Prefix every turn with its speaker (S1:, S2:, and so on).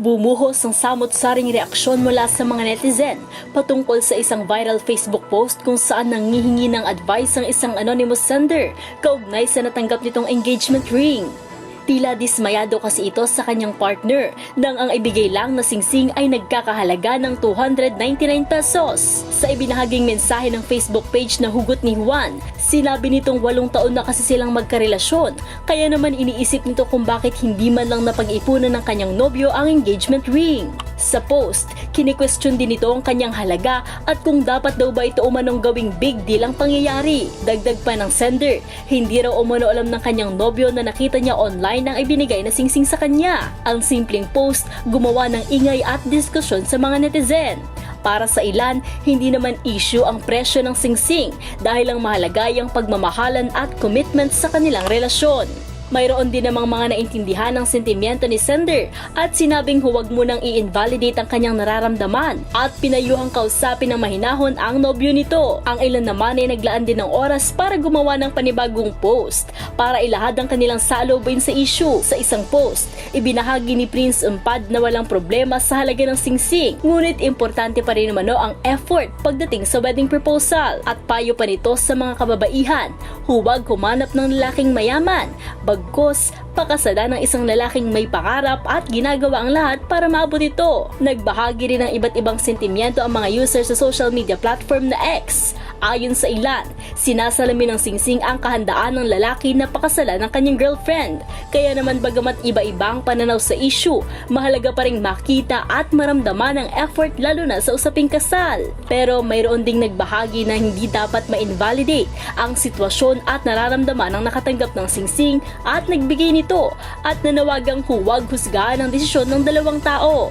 S1: Bumuhos ang samot-saring reaksyon mula sa mga netizen patungkol sa isang viral Facebook post kung saan nanghihingi ng advice ang isang anonymous sender kaugnay sa natanggap nitong engagement ring. Tila dismayado kasi ito sa kanyang partner nang ang ibigay lang na singsing ay nagkakahalaga ng 299 pesos. Sa ibinahaging mensahe ng Facebook page na Hugot ni Juan, sinabi nitong 8 taon na kasi silang magkarelasyon, kaya naman iniisip nito kung bakit hindi man lang napag-ipunan ng kanyang nobyo ang engagement ring. Sa post, kini-question din nito ang kanyang halaga at kung dapat daw ba ito umanong gawing big deal ang pangyayari. Dagdag pa ng sender, hindi raw umano alam ng kanyang nobyo na nakita niya online ang ibinigay na singsing sa kanya. Ang simpleng post, gumawa ng ingay at diskusyon sa mga netizen. Para sa ilan, hindi naman issue ang presyo ng singsing dahil ang mahalaga ay ang pagmamahalan at commitment sa kanilang relasyon. Mayroon din namang mga naintindihan ng sentimiento ni sender at sinabing huwag munang i-invalidate ang kanyang nararamdaman at pinayuhang kausapin ng mahinahon ang nobyo nito. Ang ilan naman ay naglaan din ng oras para gumawa ng panibagong post para ilahad ang kanilang saloobin sa issue. Sa isang post, ibinahagi ni Prince Umpad na walang problema sa halaga ng singsing, ngunit importante pa rin naman ang effort pagdating sa wedding proposal. At payo pa nito sa mga kababaihan, huwag humanap ng lalaking mayaman, bagkos pakasalan ng isang lalaking may pangarap at ginagawa ang lahat para maabot ito. Nagbahagi rin ng iba't ibang sentimiento ang mga user sa social media platform na X. Ayon sa ilan, sinasalamin ng singsing ang kahandaan ng lalaki na pakasalan ng kanyang girlfriend. Kaya naman bagamat iba-ibang pananaw sa issue, mahalaga pa rin makita at maramdaman ang effort lalo na sa usaping kasal. Pero mayroon ding nagbahagi na hindi dapat ma-invalidate ang sitwasyon at nararamdaman ng nakatanggap ng singsing at nagbigay nito at nanawagang huwag husgahan ang desisyon ng dalawang tao.